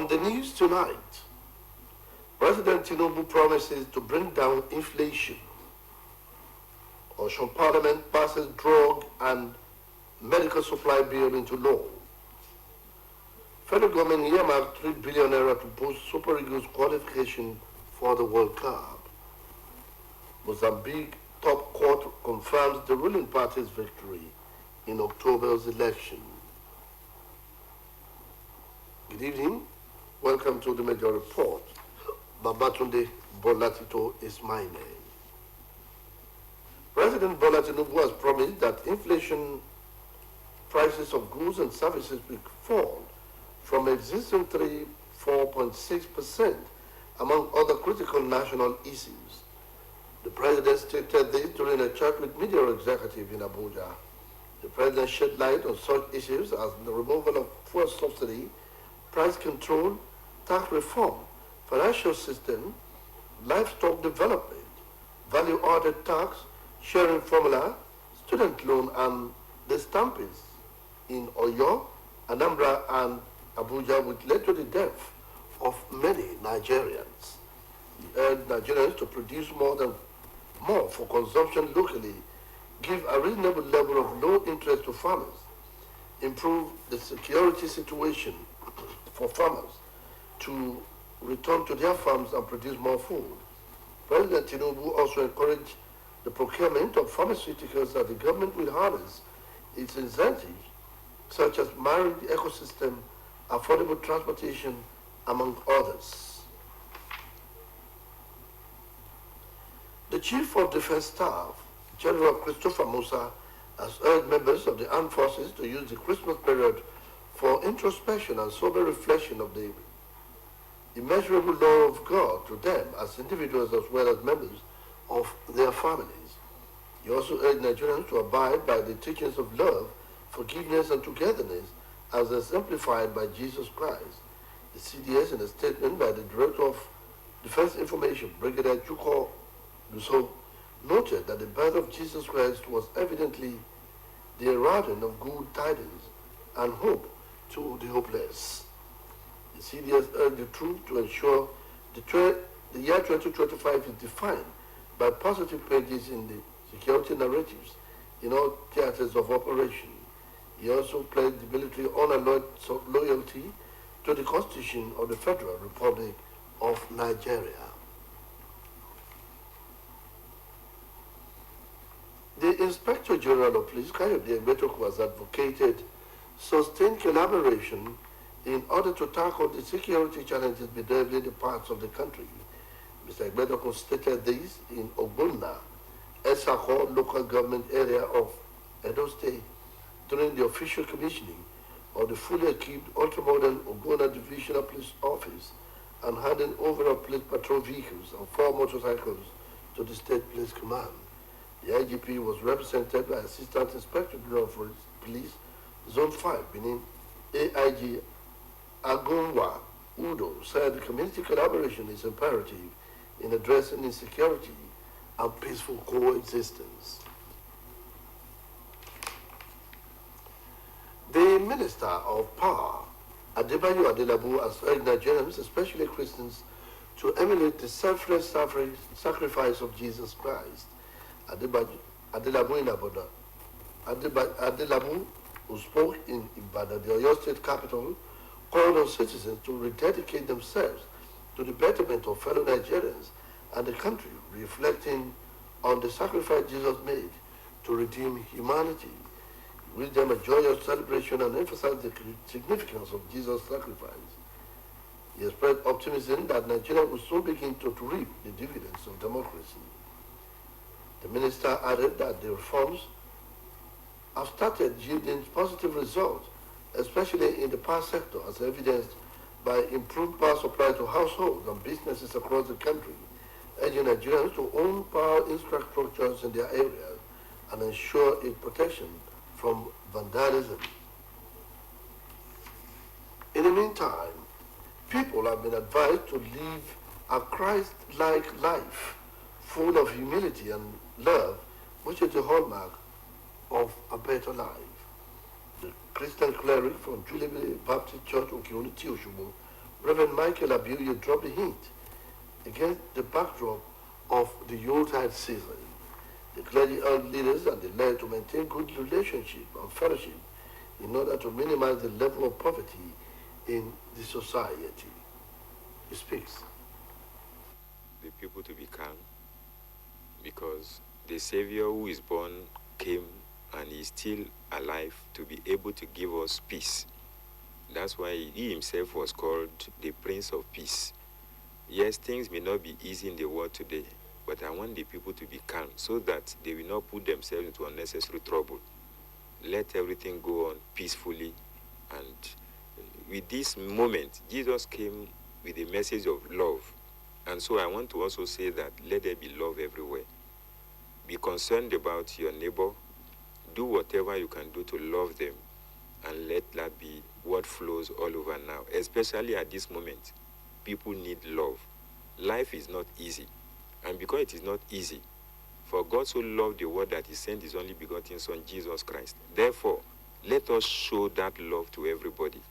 On the news tonight, President Tinubu promises to bring down inflation. Osun Parliament passes drug and medical supply bill into law. Federal government earmarked 3 billion naira to boost Super Eagles qualification for the World Cup. Mozambique top court confirms the ruling party's victory in October's election. Good evening. Welcome to the Major Report. Babatunde Bolatito is my name. President Bola Tinubu has promised that inflation prices of goods and services will fall from existing 4.6% among other critical national issues. The president stated this during a chat with media executives in Abuja. The president shed light on such issues as the removal of fuel subsidy, price control, tax reform, financial system, livestock development, value-added tax, sharing formula, student loan, and the stampings in Oyo, Anambra, and Abuja, which led to the death of many Nigerians. He urged Nigerians to produce more for consumption locally, give a reasonable level of low interest to farmers, improve the security situation for farmers to return to their farms and produce more food. President Tinubu also encouraged the procurement of pharmaceuticals that the government will harness its incentives, such as marine ecosystem, affordable transportation, among others. The Chief of Defense Staff, General Christopher Musa, has urged members of the armed forces to use the Christmas period for introspection and sober reflection of the immeasurable love of God to them as individuals as well as members of their families. He also urged Nigerians to abide by the teachings of love, forgiveness, and togetherness as exemplified by Jesus Christ. The CDS, in a statement by the Director of Defense Information, Brigadier Chuko Luso, noted that the birth of Jesus Christ was evidently the heralding of good tidings and hope to the hopeless. The CDS urged the troops to ensure the year 2025 is defined by positive pages in the security narratives in all theaters of operation. He also pledged the military unalloyed loyalty to the Constitution of the Federal Republic of Nigeria. The Inspector General of Police, Kayode Egbetoku, has advocated sustained collaboration in order to tackle the security challenges bedeviling the parts of the country. Mr. Egbetoku stated this in Ogbonna, Esako local government area of Edo State during the official commissioning of the fully equipped ultra-modern Ogbonna Divisional Police Office and handing over of police patrol vehicles and 4 motorcycles to the State Police Command. The IGP was represented by Assistant Inspector General of Police, Zone 5, Benin, AIG Agunwa Udo, said community collaboration is imperative in addressing insecurity and peaceful coexistence. The Minister of Power, Adebayo Adelabu, has urged Nigerians, especially Christians, to emulate the selfless sacrifice of Jesus Christ. Adelabu in Abuja. Adelabu, who spoke in Ibadan, the Oyo State capital, called on citizens to rededicate themselves to the betterment of fellow Nigerians and the country, reflecting on the sacrifice Jesus made to redeem humanity. He wished them a joyous celebration and emphasized the significance of Jesus' sacrifice. He expressed optimism that Nigeria will soon begin to reap the dividends of democracy. The minister added that the reforms have started yielding positive results, especially in the power sector, as evidenced by improved power supply to households and businesses across the country, urging Nigerians to own power infrastructures in their areas and ensure its protection from vandalism. In the meantime, people have been advised to live a Christ-like life, full of humility and love, which is the hallmark of a better life. The Christian cleric from Jubilee Baptist Church, Okiuniti Osogbo, Reverend Michael Abuye dropped a hint against the backdrop of the Yuletide season. The clergy urged leaders and the lay to maintain good relationship and fellowship in order to minimize the level of poverty in the society. He speaks. The people to be calm, because the Savior who is born came and is still alive to be able to give us peace. That's why he himself was called the Prince of Peace. Yes, things may not be easy in the world today, but I want the people to be calm so that they will not put themselves into unnecessary trouble. Let everything go on peacefully. And with this moment, Jesus came with a message of love. And so I want to also say that let there be love everywhere. Be concerned about your neighbor. Do whatever you can do to love them. And let that be what flows all over now. Especially at this moment, people need love. Life is not easy. And because it is not easy, for God so loved the world that he sent his only begotten Son, Jesus Christ. Therefore, let us show that love to everybody.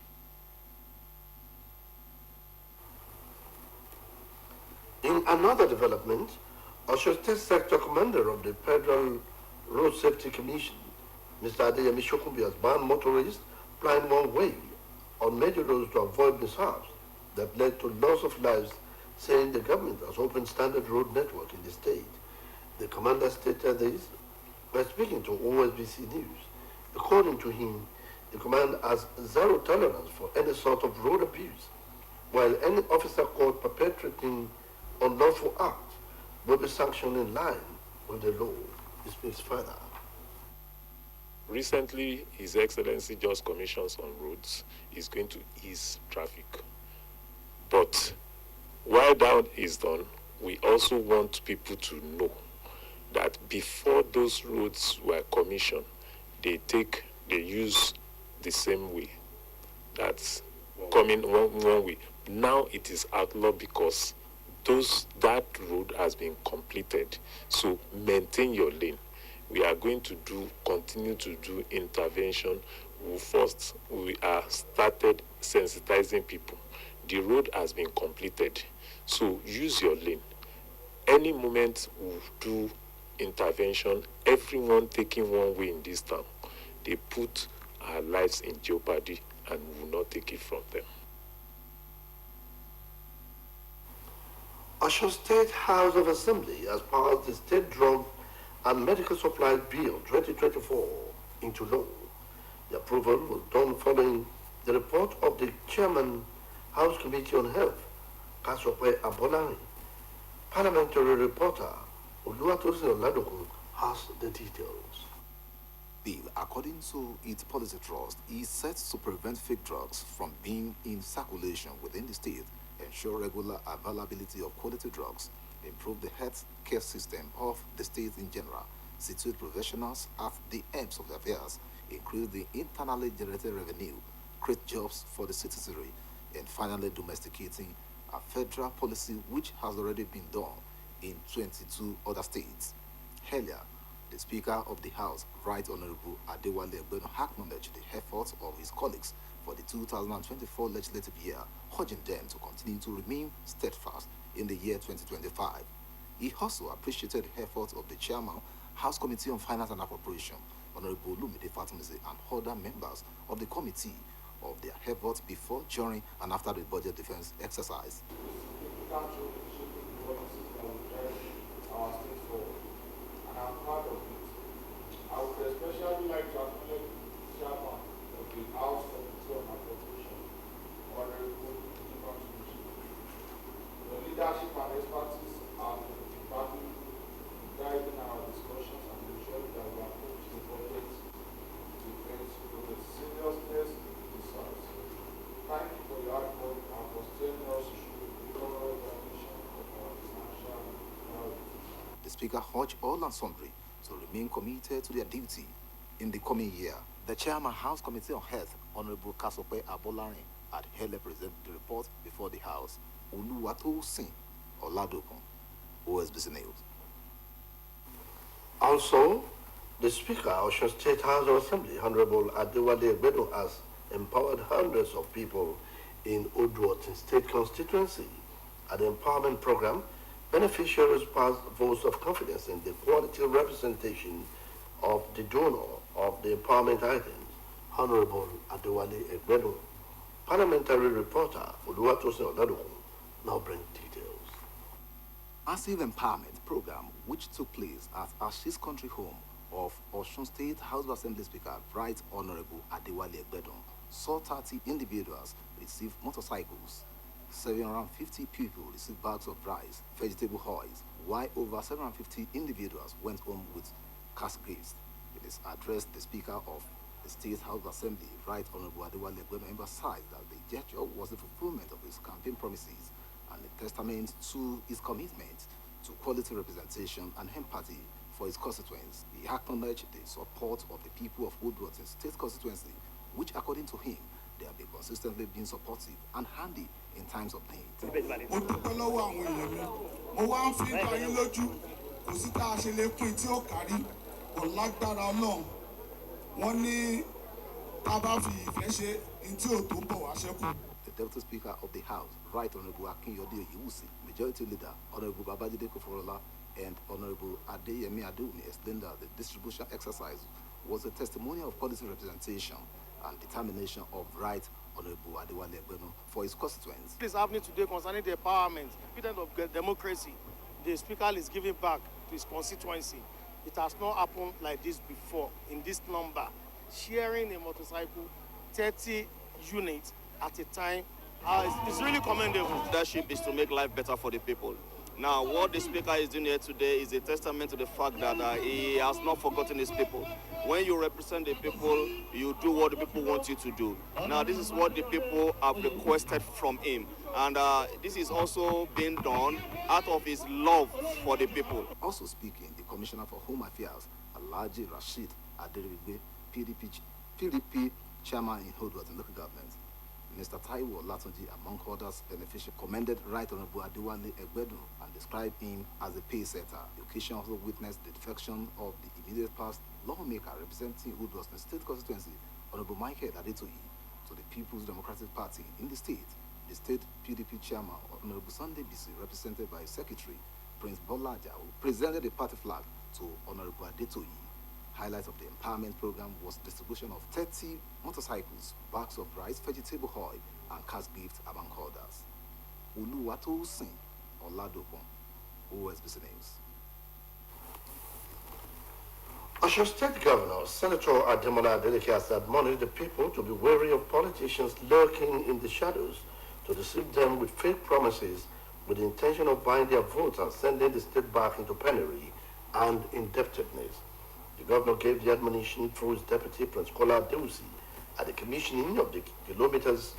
In another development, Osun State Sector Commander of the Federal Road Safety Commission, Mr. Adeleke, has banned motorists plying one way on major roads to avoid mishaps that led to loss of lives, saying the government has opened standard road network in the state. The commander stated this by speaking to OSBC News. According to him, the command has zero tolerance for any sort of road abuse, while any officer caught perpetrating unlawful acts will be sanctioned in line with the law. He speaks further. Recently, His Excellency just commissions on roads is going to ease traffic. But while that is done, we also want people to know that before those roads were commissioned, they use the same way. That's coming one way. Now it is outlawed because that road has been completed. So maintain your lane. We are going to continue to do intervention. We are started sensitizing people. The road has been completed. So use your lane. Any moment we do intervention, everyone taking one way in this town, they put our lives in jeopardy and we will not take it from them. Osun State House of Assembly has passed the State Drug and Medical Supplies Bill 2024 into law. The approval was done following the report of the Chairman, House Committee on Health, Kasokwe Abolari. Parliamentary reporter Oluwatosin Oladokun has the details. Bill, according to its policy thrust, is set to prevent fake drugs from being in circulation within the state, ensure regular availability of quality drugs, improve the health care system of the state in general, situate professionals at the ends of their affairs, increase the internally generated revenue, create jobs for the citizenry, and finally domesticating a federal policy which has already been done in 22 other states. Earlier, the Speaker of the House, Right Honorable Adewale Egbenu, acknowledged the efforts of his colleagues for the 2024 legislative year, urging them to continue to remain steadfast in the year 2025. He also appreciated the efforts of the Chairman, House Committee on Finance and Appropriation, Honorable Lumide Fatimese, and other members of the committee of their efforts before, during, and after the budget defense exercise. And I'm proud of it. I would especially like to acknowledge the Chairman of the House Committee on Appropriation, Honorable Lumide. The leadership and expertise are valuable in guiding our discussions and ensuring that we approach the budget defense with the seriousness it deserves. Thank you for your hard work and for steering us through the thorough evaluation of our financial priorities. The Speaker urged all and sundry to remain committed to their duty in the coming year. The Chairman, House Committee on Health, Honorable Kasokwe Abolari, had earlier presented the report before the House. Oluwatosin Oladokun, OSBC News. Also, the Speaker of Osun State House of Assembly, Honorable Adewale Egbenu, has empowered hundreds of people in Udwatin State Constituency. At the empowerment program, beneficiaries passed votes of confidence in the quality representation of the donor of the empowerment items, Honorable Adewale Egbedu. Parliamentary reporter Oluwatosin Oladokun now brings details. Massive empowerment program which took place at Ashi's country home of Osun State House of Assembly Speaker Right Honorable Adewale Egbedu saw 30 individuals receive motorcycles, 750 people received bags of rice, vegetable oils, while over 750 individuals went home with cash gifts. In his address, the Speaker of the State House of Assembly, Right Honorable Adewale Egbedu, emphasized that the gesture was the fulfillment of his campaign promises and a testament to his commitment to quality representation and empathy for his constituents. He acknowledged the support of the people of Udwatin State Constituency, which, according to him, they have been consistently being supportive and handy in times of need. Mo dúpẹ́ lọ́wọ́ àwọn èèyàn mi, mo wá ń fi ìgbà yín lójú, kò sí tá a ṣe lè pín tí ó kárí, kò lágbára Ọlọ́run. Wọ́n ní tá a bá fi ìfẹ́ ṣe ní tí ò tó ń bọ̀ wá ṣẹ́kù. The Deputy Speaker of the House, Right Honorable Akinyode Oyewusi, Majority Leader Honorable Babajide Koforola, and Honorable Adeyemi Adewumi explained that the distribution exercise was a testimonial of quality representation and determination of Right Honorable Adewale Egbedu for his constituents. What is happening today concerning the empowerment, dividend of democracy, the Speaker is giving back to his constituency. It has not happened like this before in this number. Sharing a motorcycle, 30 units at a time, it's really commendable. Leadership is to make life better for the people. Now, what the Speaker is doing here today is a testament to the fact that he has not forgotten his people. When you represent the people, you do what the people want you to do. Now, this is what the people have requested from him. And this is also being done out of his love for the people. Also speaking, the Commissioner for Home Affairs, Alhaji Rashid Adeleke, PDP Chairman in Udwatin Local Government, Mr. Taiwo Latunji, among others, beneficiaries, commended Right Honorable Adewale Egbedu and described him as a pace-setter. The occasion also witnessed the defection of the immediate past lawmaker representing Udwatin State Constituency, Honorable Michael Adetoyi, to the People's Democratic Party in the state. The state PDP chairman, Honorable Sunday BC, represented by Secretary Prince Bola Ajao, presented the party flag to Honorable Adetoyi. Highlight of the empowerment program was distribution of 30 motorcycles, bags of rice, vegetable oil, and cash gifts among others. Oluwatosin Oladokun, OSBC News. Osun State Governor Senator Ademola Adeleke has admonished the people to be wary of politicians lurking in the shadows to deceive them with fake promises with the intention of buying their votes and sending the state back into penury and indebtedness. The governor gave the admonition through his deputy, Prince Kola Adewusi, at the commissioning of the kilometers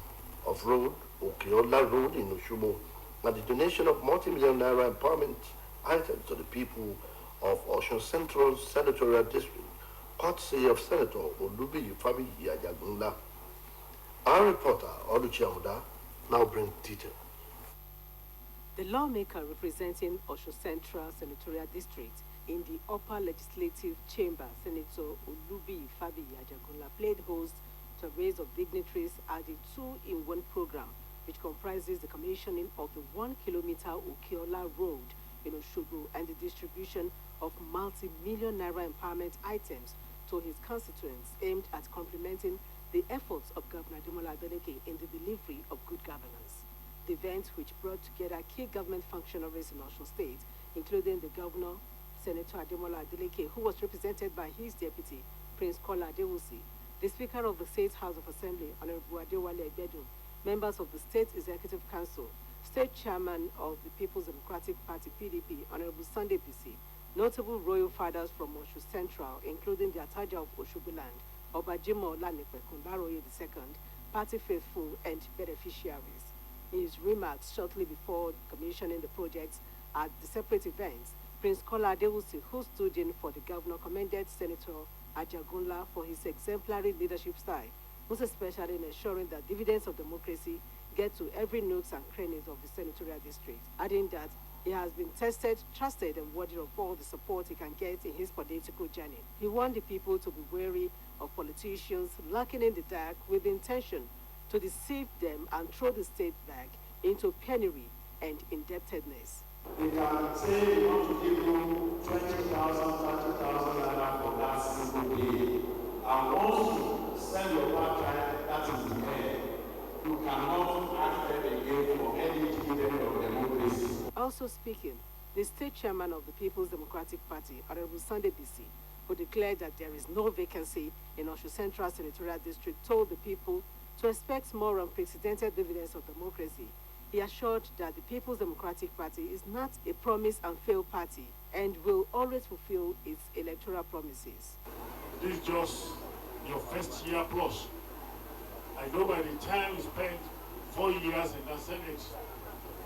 of road, Okiola Road in Osogbo, and the donation of multi-million naira empowerment items to the people of Osun Central Senatorial District, courtesy of Senator Olubi Fabi Yajagunla. Our reporter, Oluchi Amuda, now brings detail. The lawmaker representing Osun Central Senatorial District in the upper legislative chamber, Senator Olubi Fabi Yajagunla, played host to a raise of dignitaries at the two-in-one program, which comprises the commissioning of the 1 kilometer Okiola Road in Osogbo and the distribution of multi-million naira empowerment items to his constituents, aimed at complementing the efforts of Governor Ademola Adeleke in the delivery of good governance. The event, which brought together key government functionaries in Osun State, including the governor, Senator Ademola Adeleke, who was represented by his deputy, Prince Kola Adewusi, the Speaker of the State House of Assembly, Honorable Adewale Egbedu, members of the State Executive Council, State Chairman of the People's Democratic Party, PDP, Honorable Sunday BC, notable royal fathers from Osun Central, including the Ataja of Osogbo Land, Obajimo Olanepe Kunbaroye II, party faithful and beneficiaries. In his remarks shortly before commissioning the projects at the separate events, Prince Kola Adewusi, who stood in for the governor, commended Senator Ajagunla for his exemplary leadership style, most especially in ensuring that dividends of democracy get to every nooks and crannies of the senatorial district, adding that he has been tested, trusted, and worthy of all the support he can get in his political journey. He warned the people to be wary of politicians lurking in the dark with the intention to deceive them and throw the state back into penury and indebtedness. They can say we want to give you 20,000, 30,000 naira for that single day. And once you send your part-time, that is the end. You cannot ask them again for any dividend of democracy. Also speaking, the state chairman of the People's Democratic Party, Honorable Sunday BC, who declared that there is no vacancy in Osun Central Senatorial District, told the people to expect more unprecedented dividends of democracy. He assured that the People's Democratic Party is not a promise and fail party and will always fulfill its electoral promises. This is just your first year plus. I know by the time you spend 4 years in the Senate,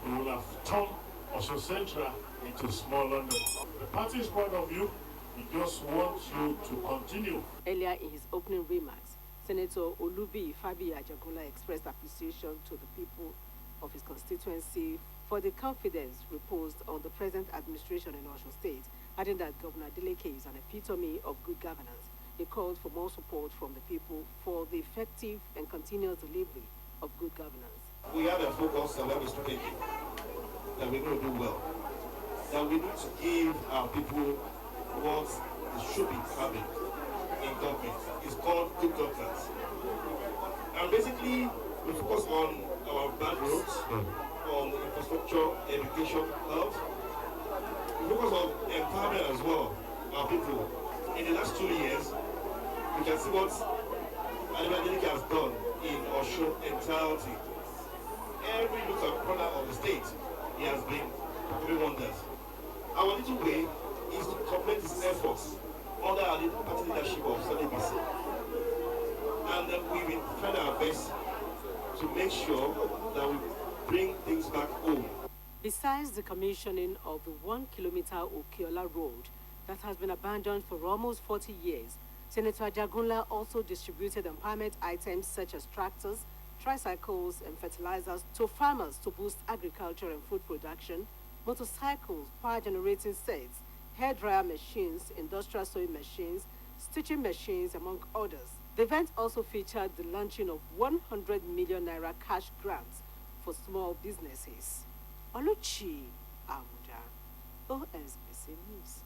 you will have turned Osun Central into small London. The party's point of view, we just want you to continue. Earlier in his opening remarks, Senator Olubi Fabi Ajagunla expressed appreciation to the people of his constituency for the confidence reposed on the present administration in Osun State, adding that Governor Adeleke is an epitome of good governance. He called for more support from the people for the effective and continuous delivery of good governance. We have a focus on what we're taking, that we're going to do well, that we need to give our people what they should be having in government. It's called good governance. And basically, we focus on our bad roads, on infrastructure, education, health. We focus on empowerment as well, our people. In the last 2 years, we can see what Adeleke has done in Osun entirety. Every little corner of the state, he has been doing wonders. Our little way is to complete his efforts under our party leadership of Sunday BC. And we've been trying our best to make sure that we bring things back home. Besides the commissioning of the 1 kilometer Okiola road that has been abandoned for almost 40 years, Senator Ajagunla also distributed empowerment items such as tractors, tricycles and fertilizers to farmers to boost agriculture and food production, motorcycles, power generating sets, hairdryer machines, industrial sewing machines, stitching machines, among others. The event also featured the launching of 100 million naira cash grants for small businesses. Oluchi Amuda, OSBC News.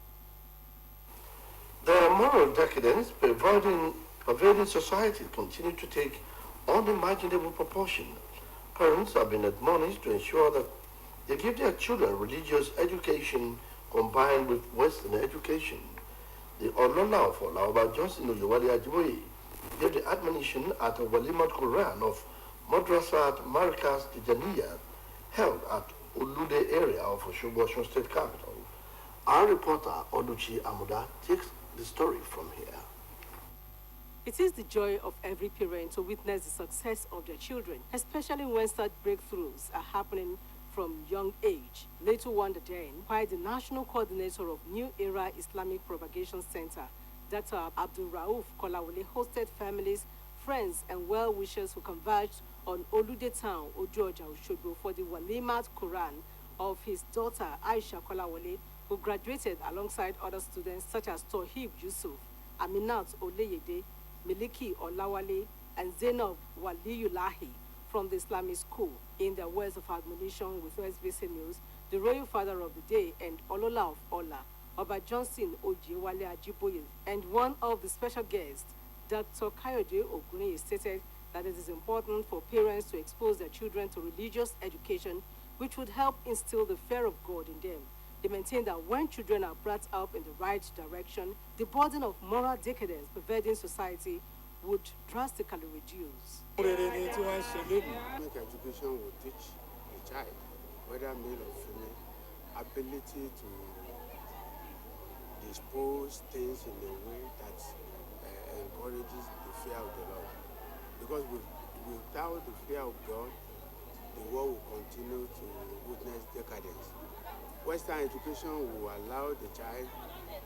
The moral decadence pervading society continue to take unimaginable proportion. Parents have been admonished to ensure that they give their children religious education combined with Western education. The Olola for Laoba Johnson Ojewale Ajiboye gave the admonition at a Walimat Quran of Madrasat Markaz Tijaniya held at Ulude area of Osun State Capital. Our reporter Oluchi Amuda takes the story from here. It is the joy of every parent to witness the success of their children, especially when such breakthroughs are happening from young age. Little wonder then why the National Coordinator of New Era Islamic Propagation Center, Dr. Abdul Rauf Kolawole, hosted families, friends, and well-wishers who converged on Olude Town, Ojoja, Osogbo for the Walimat Quran of his daughter Aisha Kolawole, who graduated alongside other students such as Tohib Yusuf, Aminat Oleyede, Miliki Olawale, and Zainab Waliyulahi from the Islamic school. In their words of admonition with OSBC News, the royal father of the day and Olola of Ola, Oba Johnson Ojewale Ajiboye, and one of the special guests, Dr. Kayode Oguni, stated that it is important for parents to expose their children to religious education, which would help instill the fear of God in them. They maintain that when children are brought up in the right direction, the burden of moral decadence pervading society would drastically reduce. Islamic education will teach the child, whether male or female, ability to dispose things in a way that encourages the fear of the Lord. Because without the fear of God, the world will continue to witness decadence. Western education will allow the child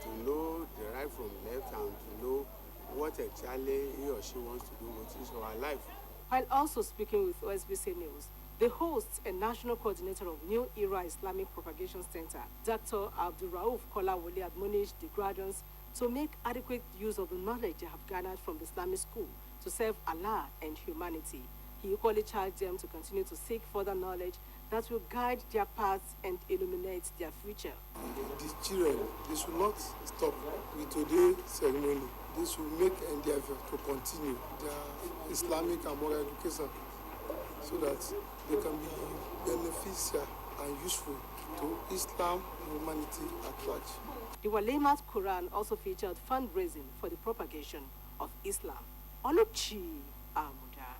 to know the right from left and to know what exactly he or she wants to do with his or her life. While also speaking with OSBC News, the host and national coordinator of New Era Islamic Propagation Center, Dr. Abdul Rauf Kolawole, admonished the graduates to make adequate use of the knowledge they have garnered from the Islamic school to serve Allah and humanity. He equally charged them to continue to seek further knowledge that will guide their paths and illuminate their future. The children, they should not stop with today's ceremony. They should make endeavor to continue their Islamic and moral education so that they can be beneficial and useful to Islam and humanity at large. The Walimat Quran also featured fundraising for the propagation of Islam. Oluchi Amuda,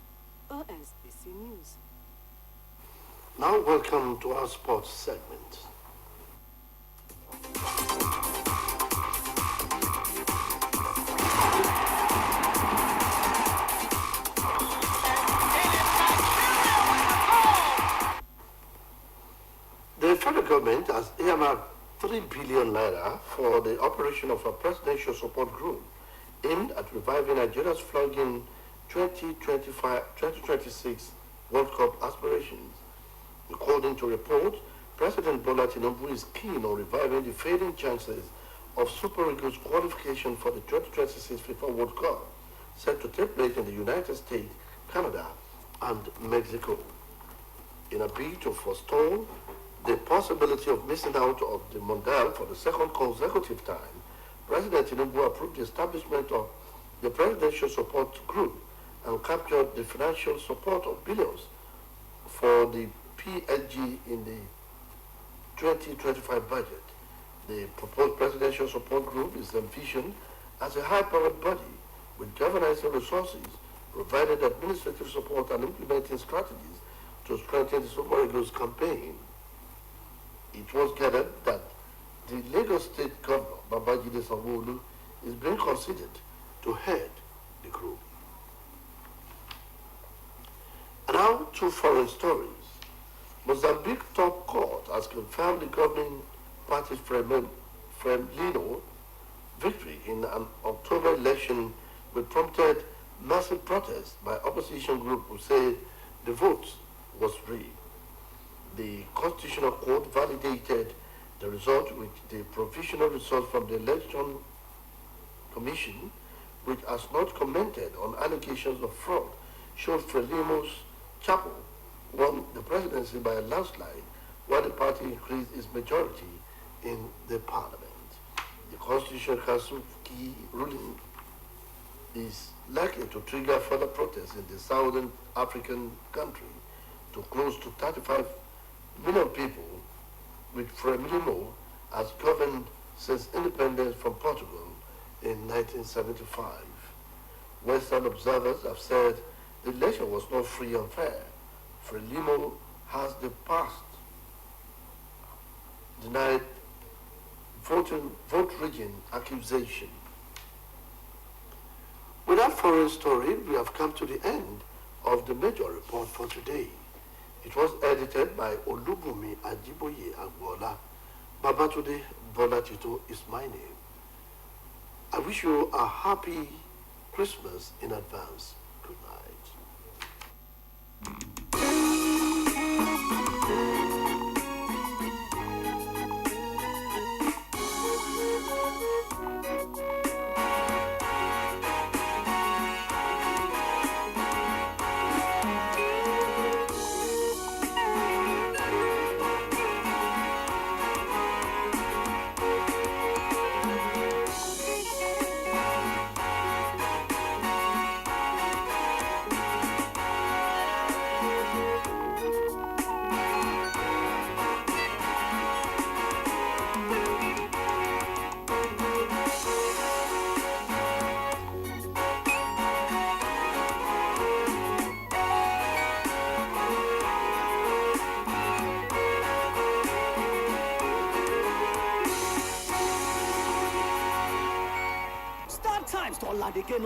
OSBC News. Now welcome to our sports segment. The federal government has earmarked 3 billion naira for the operation of a presidential support group aimed at reviving Nigeria's flagging 2026 World Cup aspirations. According to reports, President Bola Tinubu is keen on reviving the fading chances of Super Eagles qualification for the 2026 FIFA World Cup, set to take place in the United States, Canada, and Mexico. In a bid to forestall the possibility of missing out of the Mondial for the second consecutive time, President Tinubu approved the establishment of the Presidential Support Group and captured the financial support of billions for the PSG in the 2025 budget. The proposed Presidential Support Group is envisioned as a high-powered body with governance and resources, providing administrative support and implementing strategies to strengthen the Super Eagles campaign. It was gathered that the Lagos State Governor, Babajide Sanwo-Olu, is being considered to head the group. And now to foreign stories. Mozambique top court has confirmed the governing party Frelimo victory in an October election, which prompted massive protests by opposition groups who said the vote was rigged. The Constitutional Court validated the result with the provisional result from the Election Commission, which has not commented on allegations of fraud, showed Frelimo's Chapo won the presidency by a landslide, while the party increased its majority in the parliament. The Constitutional Council key ruling is likely to trigger further protests in the southern African country to close to 35 million people, with Frelimo has governed since independence from Portugal in 1975. Western observers have said the election was not free and fair. Frelimo has the past denied vote rigging accusation. With that foreign story, we have come to the end of the major report for today. It was edited by Olubumi Ajiboye Agbola. Babatunde Bolatito is my name. I wish you a happy Christmas in advance. Good night. Start times to Adeleke.